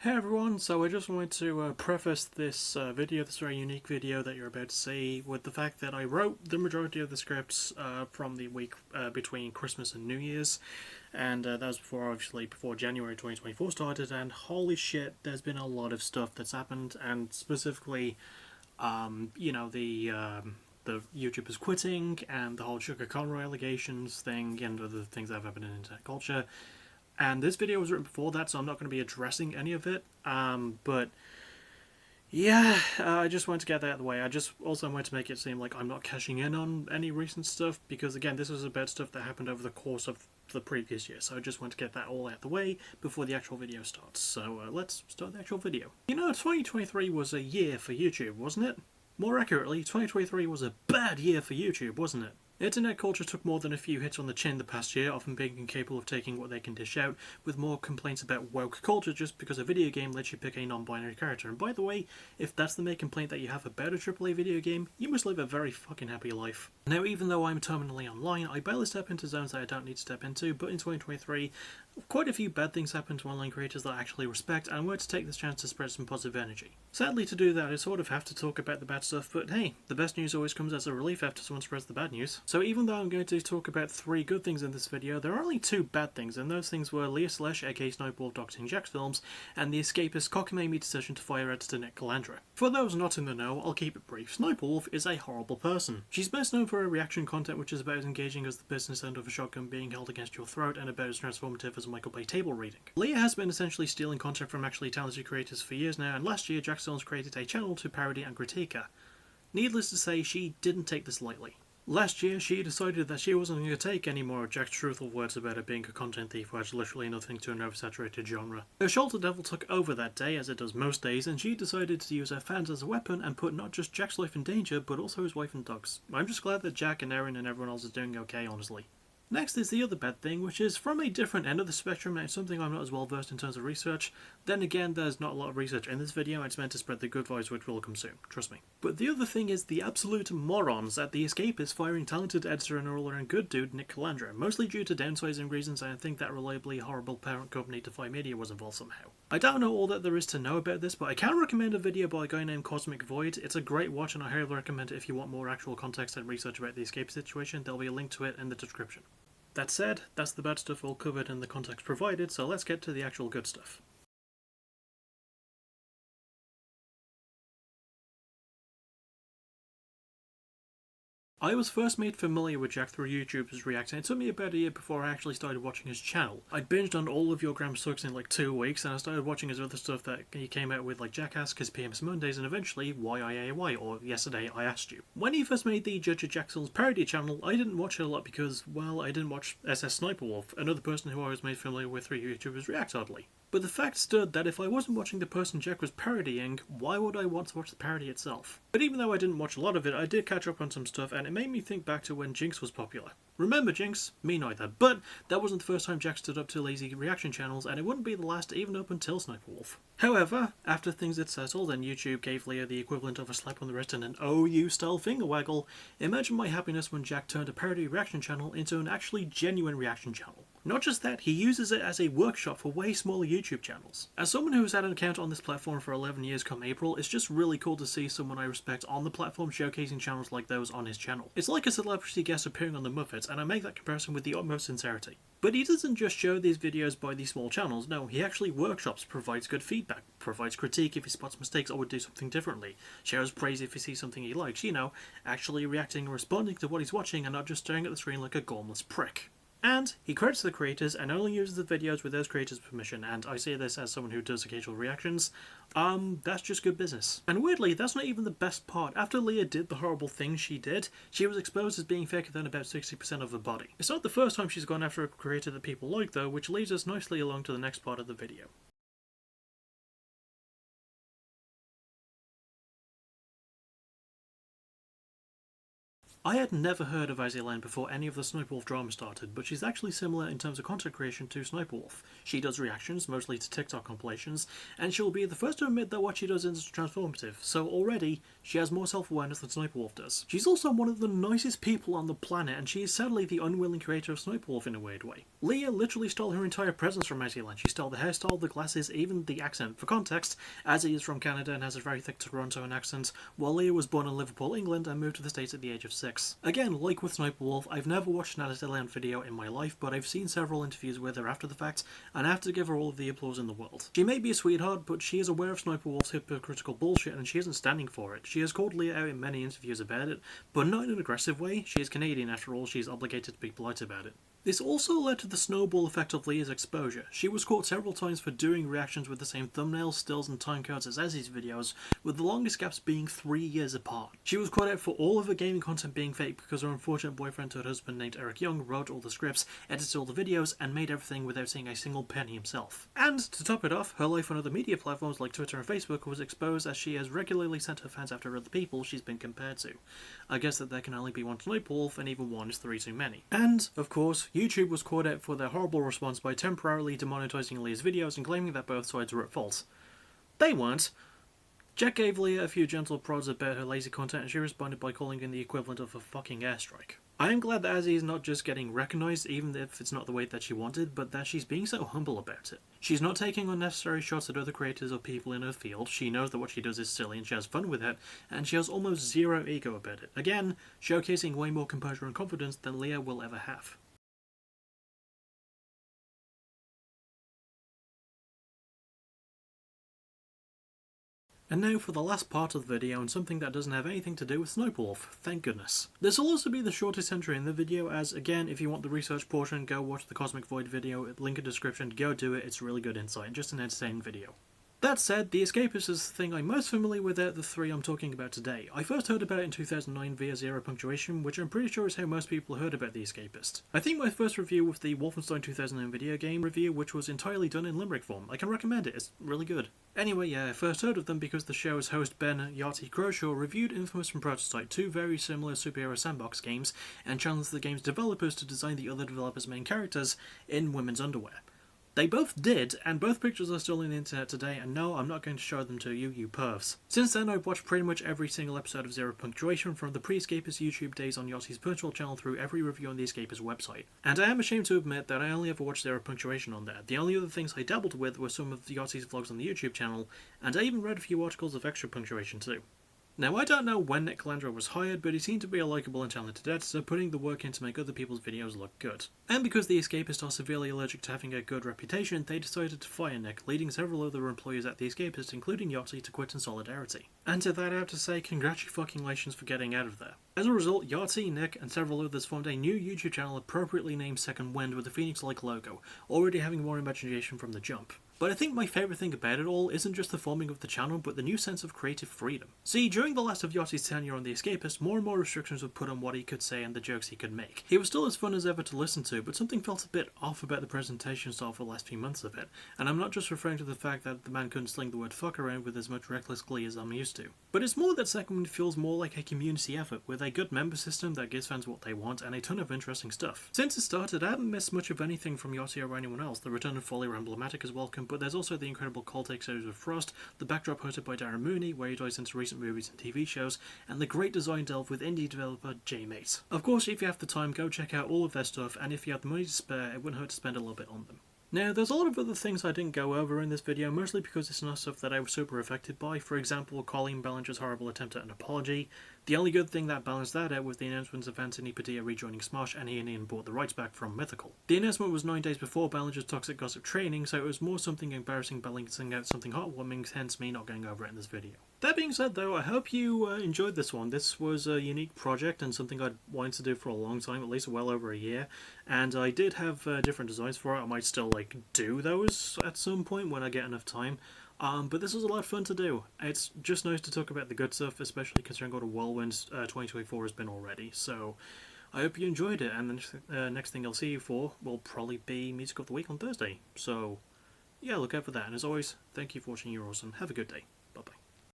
Hey everyone, so I just wanted to preface this this very unique video that you're about to see, with the fact that I wrote the majority of the scripts from the week between Christmas and New Year's, and that was before January 2024 started, and holy shit, there's been a lot of stuff that's happened, and specifically, the YouTubers quitting, and the whole Sugar Conroy allegations thing, and other things that have happened in internet culture. And this video was written before that, so I'm not going to be addressing any of it. But yeah, I just wanted to get that out of the way. I just also wanted to make it seem like I'm not cashing in on any recent stuff, because again, this was about stuff that happened over the course of the previous year. So I just want to get that all out of the way before the actual video starts. So let's start the actual video. 2023 was a year for YouTube, wasn't it? More accurately, 2023 was a bad year for YouTube, wasn't it? Internet culture took more than a few hits on the chin the past year, often being incapable of taking what they can dish out, with more complaints about woke culture just because a video game lets you pick a non-binary character. And by the way, if that's the main complaint that you have about a AAA video game, you must live a very fucking happy life. Now, even though I'm terminally online, I barely step into zones that I don't need to step into, but in 2023, quite a few bad things happened to online creators that I actually respect, and I wanted to take this chance to spread some positive energy. Sadly, to do that, I sort of have to talk about the bad stuff, but hey, the best news always comes as a relief after someone spreads the bad news. So even though I'm going to talk about 3 good things in this video, there are only 2 bad things, and those things were Leah Slesh, aka Snowball doxing Jacksfilms, and the escapist cockamamie decision to fire editor Nick Calandra. For those not in the know, I'll keep it brief. Snowball is a horrible person. She's best known for her reaction content, which is about as engaging as the business end of a shotgun being held against your throat, and about as transformative as Michael Bay table reading. Leah has been essentially stealing content from actually talented creators for years now, and last year Jacksfilms created a channel to parody and critique her. Needless to say, she didn't take this lightly. Last year, she decided that she wasn't going to take any more of Jack's truthful words about her being a content thief who has literally nothing to an oversaturated genre. Her shoulder devil took over that day, as it does most days, and she decided to use her fans as a weapon and put not just Jack's life in danger, but also his wife and dogs. I'm just glad that Jack and Erin and everyone else is doing okay, honestly. Next is the other bad thing, which is from a different end of the spectrum and it's something I'm not as well versed in terms of research. Then again, there's not a lot of research in this video, it's meant to spread the good vibes, which will come soon, trust me. But the other thing is the absolute morons at The Escapist firing talented editor and all-around good dude Nick Calandra, mostly due to downsizing reasons, and I think that reliably horrible parent company Defy Media was involved somehow. I don't know all that there is to know about this, but I can recommend a video by a guy named Cosmic Void. It's a great watch and I highly recommend it if you want more actual context and research about the Escapist situation. There'll be a link to it in the description. That said, that's the bad stuff all covered in the context provided, so let's get to the actual good stuff. I was first made familiar with Jack through JJJreact, and it took me about a year before I actually started watching his channel. I'd binged on all of Your Gram Sucks in like 2 weeks, and I started watching his other stuff that he came out with, like Jackass, his PMS Mondays, and eventually YIAY, or Yesterday I Asked You. When he first made the JJJreact's parody channel, I didn't watch it a lot because, well, I didn't watch SS Sniper Wolf, another person who I was made familiar with through JJJreact, oddly. But the fact stood that if I wasn't watching the person Jack was parodying, why would I want to watch the parody itself? But even though I didn't watch a lot of it, I did catch up on some stuff, and it made me think back to when Jinx was popular. Remember Jinx? Me neither. But that wasn't the first time Jack stood up to lazy reaction channels, and it wouldn't be the last even up until Sniper Wolf. However, after things had settled and YouTube gave Leah the equivalent of a slap on the wrist and an "oh you" style finger waggle, imagine my happiness when Jack turned a parody reaction channel into an actually genuine reaction channel. Not just that, he uses it as a workshop for way smaller YouTube channels. As someone who has had an account on this platform for 11 years come April, it's just really cool to see someone I respect on the platform showcasing channels like those on his channel. It's like a celebrity guest appearing on the Muppets, and I make that comparison with the utmost sincerity. But he doesn't just show these videos by these small channels, no, he actually workshops, provides good feedback, provides critique if he spots mistakes or would do something differently, shares praise if he sees something he likes, actually reacting and responding to what he's watching and not just staring at the screen like a gormless prick. And he credits the creators and only uses the videos with those creators' permission, and I say this as someone who does occasional reactions. That's just good business. And weirdly, that's not even the best part. After Leah did the horrible things she did, she was exposed as being faker than about 60% of her body. It's not the first time she's gone after a creator that people like though, which leads us nicely along to the next part of the video. I had never heard of AzzyLand before any of the Snowdwarf drama started, but she's actually similar in terms of content creation to Snowdwarf. She does reactions, mostly to TikTok compilations, and she'll be the first to admit that what she does is transformative, so already she has more self-awareness than Snowdwarf does. She's also one of the nicest people on the planet, and she is sadly the unwilling creator of Snowdwarf in a weird way. Leah literally stole her entire presence from AzzyLand. She stole the hairstyle, the glasses, even the accent. For context, Azzy is from Canada and has a very thick Torontoan accent, while Leah was born in Liverpool, England, and moved to the States at the age of 6. Again, like with Snowdwarf, I've never watched an AzzyLand video in my life, but I've seen several interviews with her after the fact, and I have to give her all of the applause in the world. She may be a sweetheart, but she is aware of Snowdwarf's hypocritical bullshit, and she isn't standing for it. She has called Leah out in many interviews about it, but not in an aggressive way. She is Canadian after all, she is obligated to be polite about it. This also led to the snowball effect of Leah's exposure. She was caught several times for doing reactions with the same thumbnails, stills and timecodes as Azzy's videos, with the longest gaps being 3 years apart. She was caught out for all of her gaming content being fake because her unfortunate boyfriend turned husband named Eric Young wrote all the scripts, edited all the videos, and made everything without seeing a single penny himself. And to top it off, her life on other media platforms like Twitter and Facebook was exposed as she has regularly sent her fans after other people she's been compared to. I guess that there can only be one Snowdwarf, and even one is 3 too many. And, of course, YouTube was called out for their horrible response by temporarily demonetizing Leah's videos and claiming that both sides were at fault. They weren't. Jack gave Leah a few gentle prods about her lazy content and she responded by calling in the equivalent of a fucking airstrike. I am glad that Azzy is not just getting recognised, even if it's not the way that she wanted, but that she's being so humble about it. She's not taking unnecessary shots at other creators or people in her field. She knows that what she does is silly and she has fun with it, and she has almost zero ego about it. Again, showcasing way more composure and confidence than Leah will ever have. And now for the last part of the video and something that doesn't have anything to do with Snowdwarf, thank goodness. This will also be the shortest entry in the video as, again, if you want the research portion, go watch the Cosmic Void video, link in description, go do it, it's really good insight, just an entertaining video. That said, The Escapist is the thing I'm most familiar with out of the 3 I'm talking about today. I first heard about it in 2009 via Zero Punctuation, which I'm pretty sure is how most people heard about The Escapist. I think my first review was the Wolfenstein 2009 video game review, which was entirely done in limerick form. I can recommend it, it's really good. Anyway, yeah, I first heard of them because the show's host Ben Yachty Croshaw reviewed Infamous from Prototype, 2 very similar superhero sandbox games, and challenged the game's developers to design the other developers' main characters in women's underwear. They both did, and both pictures are still on the internet today, and no, I'm not going to show them to you, you pervs. Since then, I've watched pretty much every single episode of Zero Punctuation from the pre-Escapist YouTube days on Yachty's personal channel through every review on the Escapist website. And I am ashamed to admit that I only ever watched Zero Punctuation on there. The only other things I dabbled with were some of Yachty's vlogs on the YouTube channel, and I even read a few articles of Extra Punctuation too. Now, I don't know when Nick Calandra was hired, but he seemed to be a likeable and talented editor, putting the work in to make other people's videos look good. And because the Escapists are severely allergic to having a good reputation, they decided to fire Nick, leading several other employees at the Escapist, including Yachty, to quit in solidarity. And to that I have to say, congratulations for getting out of there. As a result, Yachty, Nick, and several others formed a new YouTube channel appropriately named Second Wind with a phoenix-like logo, already having more imagination from the jump. But I think my favourite thing about it all isn't just the forming of the channel, but the new sense of creative freedom. See, during the last of Yachty's tenure on The Escapist, more and more restrictions were put on what he could say and the jokes he could make. He was still as fun as ever to listen to, but something felt a bit off about the presentation style for the last few months of it, and I'm not just referring to the fact that the man couldn't sling the word fuck around with as much reckless glee as I'm used to. But it's more that Second Wind feels more like a community effort, with a good member system that gives fans what they want, and a ton of interesting stuff. Since it started, I haven't missed much of anything from Yachty or anyone else. The return of Folly or Emblematic is welcome, but there's also the incredible cult-take series of Frost, the backdrop hosted by Darren Mooney, where he dives into recent movies and TV shows, and the great design delve with indie developer J-Mate. Of course, if you have the time, go check out all of their stuff, and if you have the money to spare, it wouldn't hurt to spend a little bit on them. Now, there's a lot of other things I didn't go over in this video, mostly because it's not stuff that I was super affected by. For example, Colleen Ballinger's horrible attempt at an apology. The only good thing that balanced that out was the announcement of Anthony Padilla rejoining Smosh, and Ian bought the rights back from Mythical. The announcement was 9 days before Ballinger's toxic gossip training, so it was more something embarrassing balancing out something heartwarming, hence me not going over it in this video. That being said though, I hope you enjoyed this one. This was a unique project and something I'd wanted to do for a long time, at least well over a year, and I did have different designs for it. I might still do those at some point when I get enough time. But this was a lot of fun to do. It's just nice to talk about the good stuff, especially considering what a whirlwind 2024 has been already. So I hope you enjoyed it, and the next thing I'll see you for will probably be Music of the Week on Thursday. So yeah, look out for that. And as always, thank you for watching. You're awesome. Have a good day.